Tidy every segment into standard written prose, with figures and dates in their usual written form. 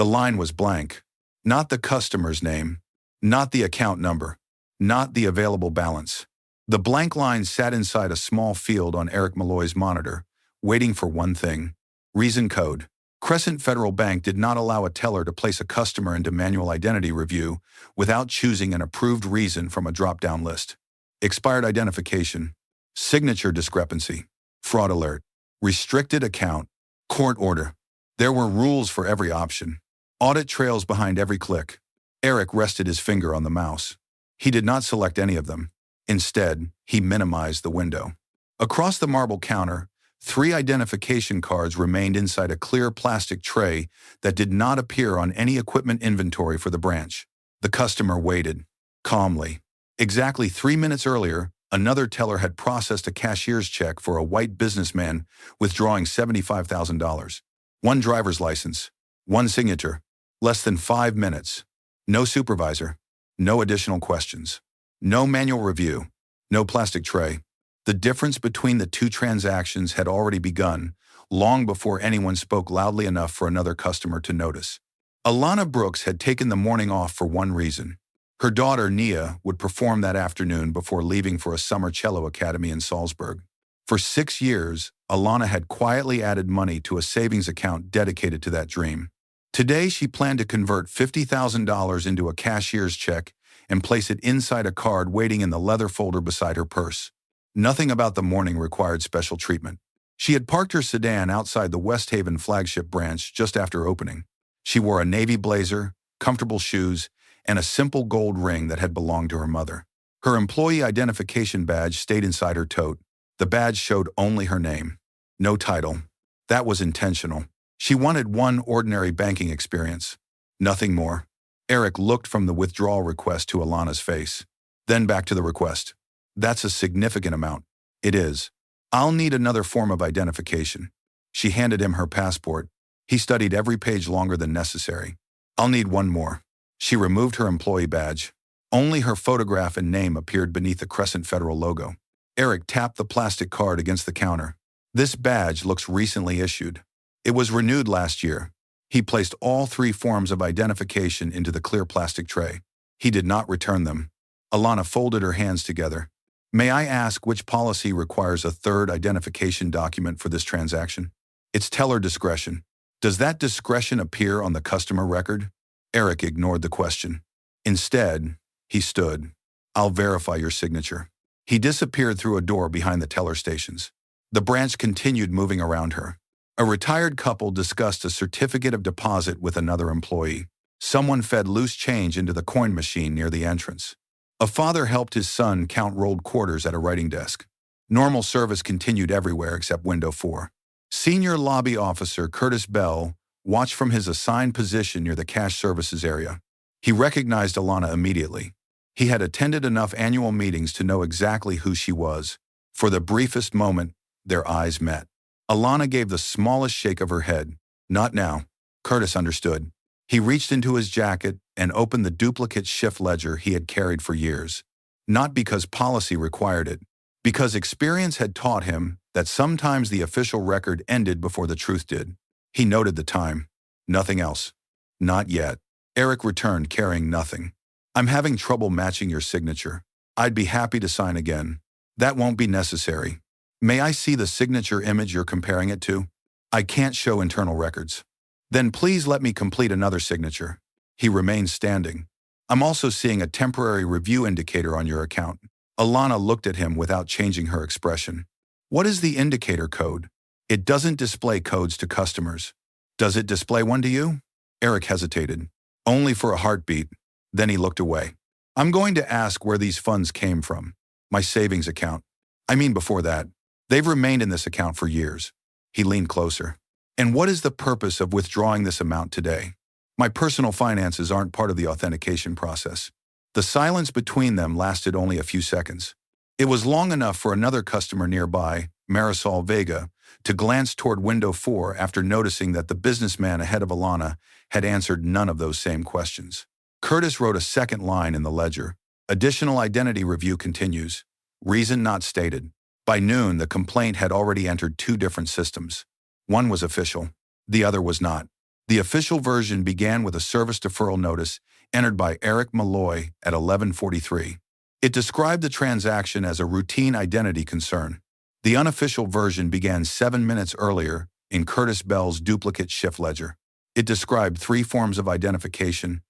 The line was blank. Not the customer's name, not the account number, not the available balance. The blank line sat inside a small field on Eric Malloy's monitor, waiting for one thing. Reason code. Crescent Federal Bank did not allow a teller to place a customer into manual identity review without choosing an approved reason from a drop-down list. Expired identification, signature discrepancy, fraud alert, restricted account, court order. There were rules for every option. Audit trails behind every click. Eric rested his finger on the mouse. He did not select any of them. Instead, he minimized the window. Across the marble counter, 3 identification cards remained inside a clear plastic tray that did not appear on any equipment inventory for the branch. The customer waited, calmly. Exactly 3 minutes earlier, another teller had processed a cashier's check for a white businessman withdrawing $75,000. 1 driver's license, 1 signature, less than 5 minutes. No supervisor, no additional questions, no manual review, no plastic tray. The difference between the 2 transactions had already begun, long before anyone spoke loudly enough for another customer to notice. Alana Brooks had taken the morning off for one reason. Her daughter, Nia, would perform that afternoon before leaving for a summer cello academy in Salzburg. For 6 years, Alana had quietly added money to a savings account dedicated to that dream. Today, she planned to convert $50,000 into a cashier's check and place it inside a card waiting in the leather folder beside her purse. Nothing about the morning required special treatment. She had parked her sedan outside the West Haven flagship branch just after opening. She wore a navy blazer, comfortable shoes, and a simple gold ring that had belonged to her mother. Her employee identification badge stayed inside her tote. The badge showed only her name. No title. That was intentional. She wanted one ordinary banking experience. Nothing more. Eric looked from the withdrawal request to Alana's face. Then back to the request. That's a significant amount. It is. I'll need another form of identification. She handed him her passport. He studied every page longer than necessary. I'll need one more. She removed her employee badge. Only her photograph and name appeared beneath the Crescent Federal logo. Eric tapped the plastic card against the counter. This badge looks recently issued. It was renewed last year. He placed all 3 forms of identification into the clear plastic tray. He did not return them. Alana folded her hands together. May I ask which policy requires a 3rd identification document for this transaction? It's teller discretion. Does that discretion appear on the customer record? Eric ignored the question. Instead, he stood. I'll verify your signature. He disappeared through a door behind the teller stations. The branch continued moving around her. A retired couple discussed a certificate of deposit with another employee. Someone fed loose change into the coin machine near the entrance. A father helped his son count rolled quarters at a writing desk. Normal service continued everywhere except window 4. Senior lobby officer Curtis Bell watched from his assigned position near the cash services area. He recognized Alana immediately. He had attended enough annual meetings to know exactly who she was. For the briefest moment, their eyes met. Alana gave the smallest shake of her head. Not now. Curtis understood. He reached into his jacket and opened the duplicate shift ledger he had carried for years. Not because policy required it, because experience had taught him that sometimes the official record ended before the truth did. He noted the time. Nothing else. Not yet. Eric returned carrying nothing. I'm having trouble matching your signature. I'd be happy to sign again. That won't be necessary. May I see the signature image you're comparing it to? I can't show internal records. Then please let me complete another signature. He remained standing. I'm also seeing a temporary review indicator on your account. Alana looked at him without changing her expression. What is the indicator code? It doesn't display codes to customers. Does it display one to you? Eric hesitated. Only for a heartbeat. Then he looked away. I'm going to ask where these funds came from. My savings account. I mean before that. They've remained in this account for years. He leaned closer. And what is the purpose of withdrawing this amount today? My personal finances aren't part of the authentication process. The silence between them lasted only a few seconds. It was long enough for another customer nearby, Marisol Vega, to glance toward window 4 after noticing that the businessman ahead of Alana had answered none of those same questions. Curtis wrote a second line in the ledger. Additional identity review continues. Reason not stated. By noon, the complaint had already entered 2 different systems. One was official. The other was not. The official version began with a service deferral notice entered by Eric Malloy at 11:43. It described the transaction as a routine identity concern. The unofficial version began 7 minutes earlier in Curtis Bell's duplicate shift ledger. It described 3 forms of identification: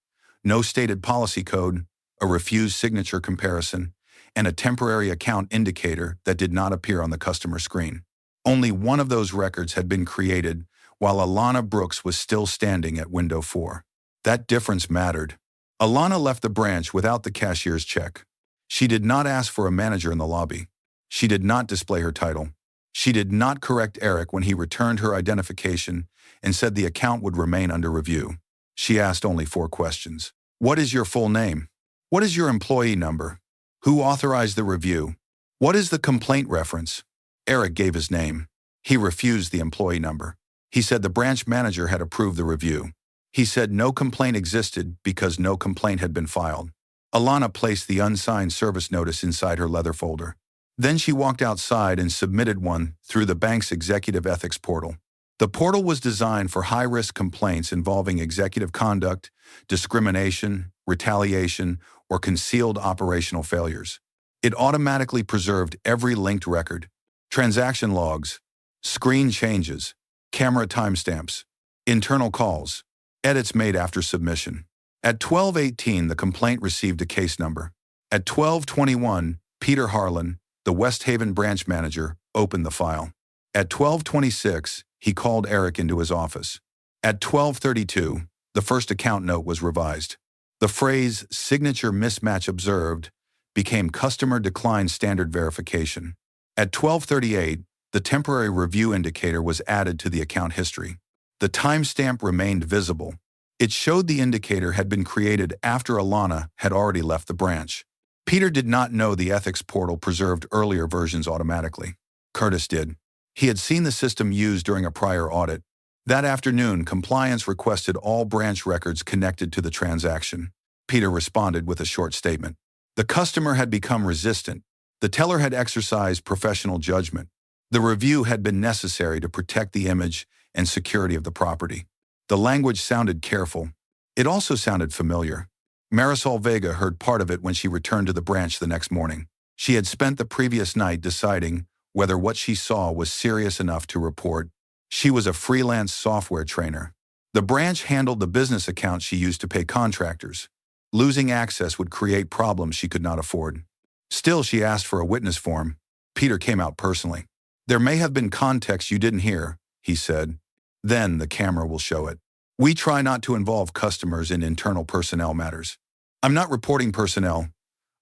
no stated policy code, a refused signature comparison, and a temporary account indicator that did not appear on the customer screen. Only one of those records had been created while Alana Brooks was still standing at window 4. That difference mattered. Alana left the branch without the cashier's check. She did not ask for a manager in the lobby. She did not display her title. She did not correct Eric when he returned her identification and said the account would remain under review. She asked only 4 questions. What is your full name? What is your employee number? Who authorized the review? What is the complaint reference? Eric gave his name. He refused the employee number. He said the branch manager had approved the review. He said no complaint existed because no complaint had been filed. Alana placed the unsigned service notice inside her leather folder. Then she walked outside and submitted one through the bank's executive ethics portal. The portal was designed for high-risk complaints involving executive conduct, discrimination, retaliation, or concealed operational failures. It automatically preserved every linked record: transaction logs, screen changes, camera timestamps, internal calls, edits made after submission. At 12:18, the complaint received a case number. At 12:21, Peter Harlan, the West Haven branch manager, opened the file. At 12:26, he called Eric into his office. At 12:32, the first account note was revised. The phrase "signature mismatch observed" became customer decline standard verification. At 12:38, the temporary review indicator was added to the account history. The timestamp remained visible. It showed the indicator had been created after Alana had already left the branch. Peter did not know the ethics portal preserved earlier versions automatically. Curtis did. He had seen the system used during a prior audit. That afternoon, compliance requested all branch records connected to the transaction. Peter responded with a short statement. The customer had become resistant. The teller had exercised professional judgment. The review had been necessary to protect the image and security of the property. The language sounded careful. It also sounded familiar. Marisol Vega heard part of it when she returned to the branch the next morning. She had spent the previous night deciding whether what she saw was serious enough to report. She was a freelance software trainer. The branch handled the business account she used to pay contractors. Losing access would create problems she could not afford. Still, she asked for a witness form. Peter came out personally. There may have been context you didn't hear, he said. Then the camera will show it. We try not to involve customers in internal personnel matters. I'm not reporting personnel.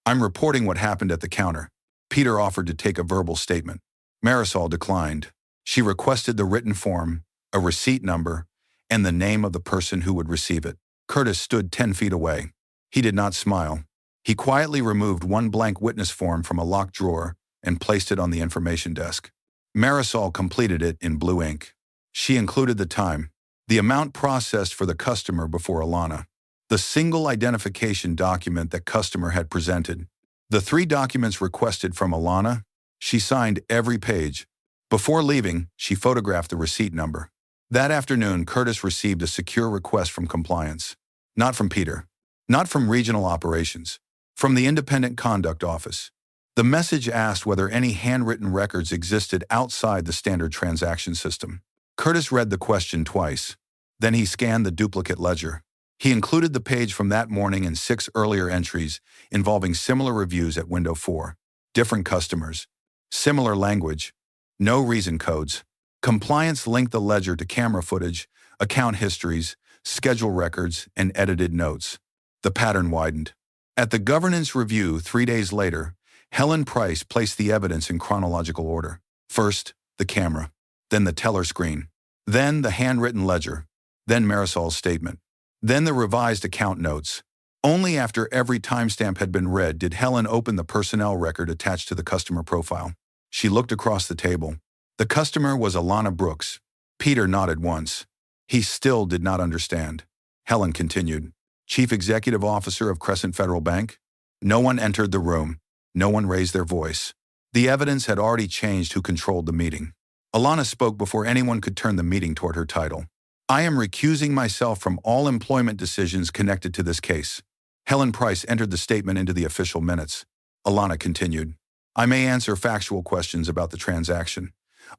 I'm reporting what happened at the counter. Peter offered to take a verbal statement. Marisol declined. She requested the written form, a receipt number, and the name of the person who would receive it. Curtis stood 10 feet away. He did not smile. He quietly removed one blank witness form from a locked drawer and placed it on the information desk. Marisol completed it in blue ink. She included the time, the amount processed for the customer before Alana, the single identification document that customer had presented, the 3 documents requested from Alana. She signed every page. Before leaving, she photographed the receipt number. That afternoon, Curtis received a secure request from compliance. Not from Peter. Not from regional operations. From the independent conduct office. The message asked whether any handwritten records existed outside the standard transaction system. Curtis read the question twice. Then he scanned the duplicate ledger. He included the page from that morning and 6 earlier entries involving similar reviews at window 4. Different customers. Similar language. No reason codes. Compliance linked the ledger to camera footage, account histories, schedule records, and edited notes. The pattern widened. At the governance review 3 days later, Helen Price placed the evidence in chronological order. First, the camera. Then the teller screen. Then the handwritten ledger. Then Marisol's statement. Then the revised account notes. Only after every timestamp had been read did Helen open the personnel record attached to the customer profile. She looked across the table. The customer was Alana Brooks. Peter nodded once. He still did not understand. Helen continued. Chief Executive Officer of Crescent Federal Bank? No one entered the room. No one raised their voice. The evidence had already changed who controlled the meeting. Alana spoke before anyone could turn the meeting toward her title. I am recusing myself from all employment decisions connected to this case. Helen Price entered the statement into the official minutes. Alana continued, I may answer factual questions about the transaction.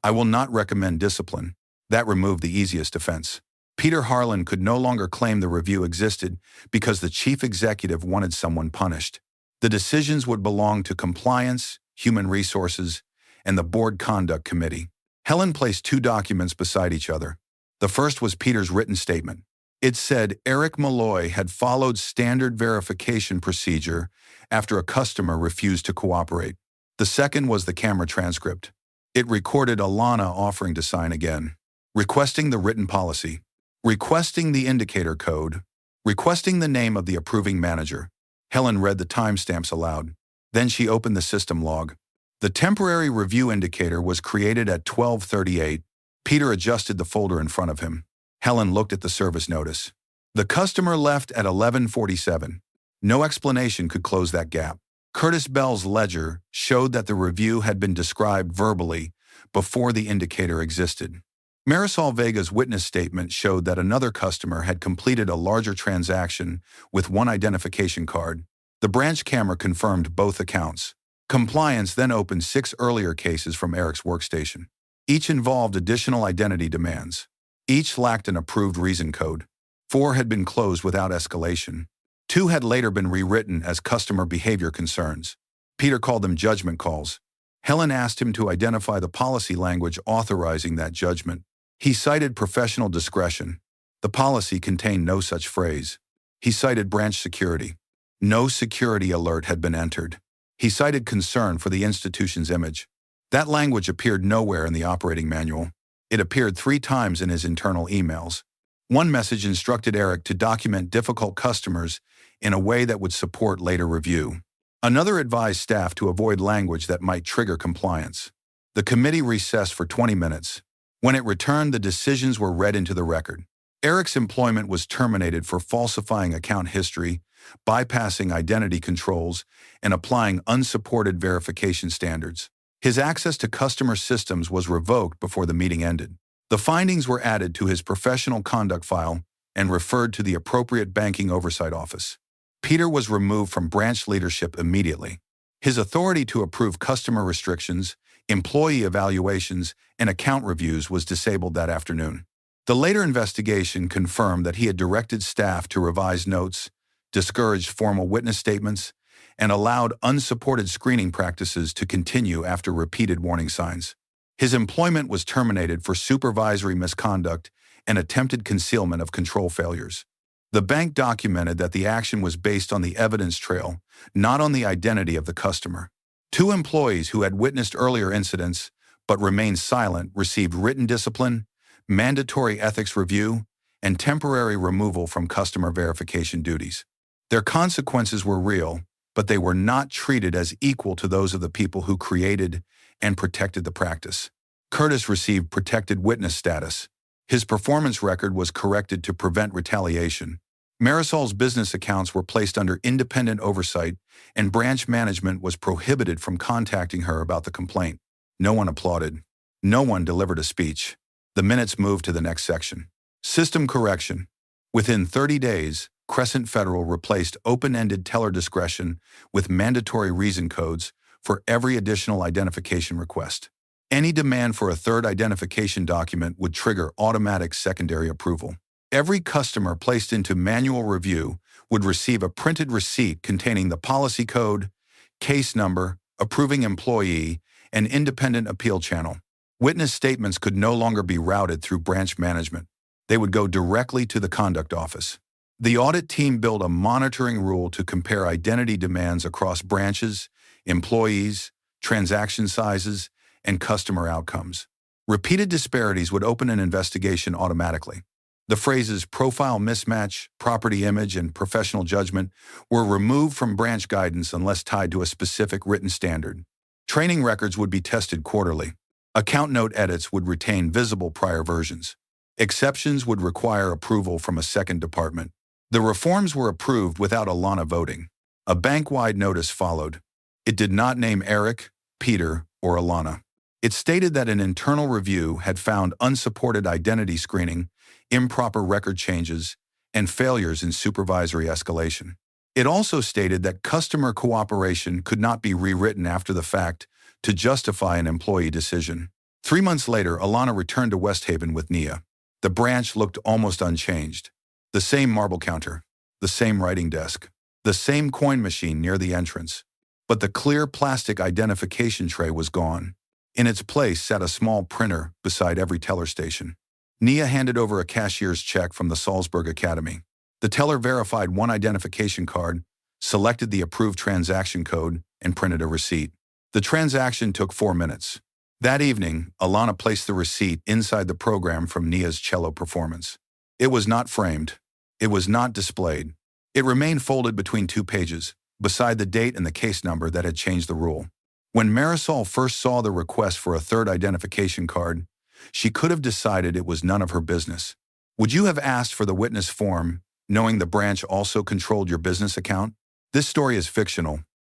I will not recommend discipline. That removed the easiest offense. Peter Harlan could no longer claim the review existed because the chief executive wanted someone punished. The decisions would belong to compliance, human resources, and the board conduct committee. Helen placed two documents beside each other. The first was Peter's written statement. It said Eric Malloy had followed standard verification procedure after a customer refused to cooperate. The second was the camera transcript. It recorded Alana offering to sign again, requesting the written policy, requesting the indicator code, requesting the name of the approving manager. Helen read the timestamps aloud. Then she opened the system log. The temporary review indicator was created at 12:38. Peter adjusted the folder in front of him. Helen looked at the service notice. The customer left at 11:47. No explanation could close that gap. Curtis Bell's ledger showed that the review had been described verbally before the indicator existed. Marisol Vega's witness statement showed that another customer had completed a larger transaction with one identification card. The branch camera confirmed both accounts. Compliance then opened 6 earlier cases from Eric's workstation. Each involved additional identity demands. Each lacked an approved reason code. 4 had been closed without escalation. 2 had later been rewritten as customer behavior concerns. Peter called them judgment calls. Helen asked him to identify the policy language authorizing that judgment. He cited professional discretion. The policy contained no such phrase. He cited branch security. No security alert had been entered. He cited concern for the institution's image. That language appeared nowhere in the operating manual. It appeared 3 times in his internal emails. One message instructed Eric to document difficult customers in a way that would support later review. Another advised staff to avoid language that might trigger compliance. The committee recessed for 20 minutes. When it returned, the decisions were read into the record. Eric's employment was terminated for falsifying account history, bypassing identity controls, and applying unsupported verification standards. His access to customer systems was revoked before the meeting ended. The findings were added to his professional conduct file and referred to the appropriate banking oversight office. Peter was removed from branch leadership immediately. His authority to approve customer restrictions, employee evaluations, and account reviews was disabled that afternoon. The later investigation confirmed that he had directed staff to revise notes, discouraged formal witness statements, and allowed unsupported screening practices to continue after repeated warning signs. His employment was terminated for supervisory misconduct and attempted concealment of control failures. The bank documented that the action was based on the evidence trail, not on the identity of the customer. 2 employees who had witnessed earlier incidents but remained silent received written discipline, mandatory ethics review, and temporary removal from customer verification duties. Their consequences were real, but they were not treated as equal to those of the people who created and protected the practice. Curtis received protected witness status. His performance record was corrected to prevent retaliation. Marisol's business accounts were placed under independent oversight, and branch management was prohibited from contacting her about the complaint. No one applauded. No one delivered a speech. The minutes moved to the next section. System correction. Within 30 days, Crescent Federal replaced open-ended teller discretion with mandatory reason codes for every additional identification request. Any demand for a third identification document would trigger automatic secondary approval. Every customer placed into manual review would receive a printed receipt containing the policy code, case number, approving employee, and independent appeal channel. Witness statements could no longer be routed through branch management. They would go directly to the conduct office. The audit team built a monitoring rule to compare identity demands across branches, employees, transaction sizes, and customer outcomes. Repeated disparities would open an investigation automatically. The phrases profile mismatch, property image, and professional judgment were removed from branch guidance unless tied to a specific written standard. Training records would be tested quarterly. Account note edits would retain visible prior versions. Exceptions would require approval from a second department. The reforms were approved without Alana voting. A bank-wide notice followed. It did not name Eric, Peter, or Alana. It stated that an internal review had found unsupported identity screening improper record changes, and failures in supervisory escalation. It also stated that customer cooperation could not be rewritten after the fact to justify an employee decision. 3 months later, Alana returned to West Haven with Nia. The branch looked almost unchanged. The same marble counter, the same writing desk, the same coin machine near the entrance. But the clear plastic identification tray was gone. In its place sat a small printer beside every teller station. Nia handed over a cashier's check from the Salzburg Academy. The teller verified one identification card, selected the approved transaction code, and printed a receipt. The transaction took 4 minutes. That evening, Alana placed the receipt inside the program from Nia's cello performance. It was not framed. It was not displayed. It remained folded between 2 pages, beside the date and the case number that had changed the rule. When Marisol first saw the request for a third identification card, she could have decided it was none of her business. Would you have asked for the witness form, knowing the branch also controlled your business account? This story is fictional,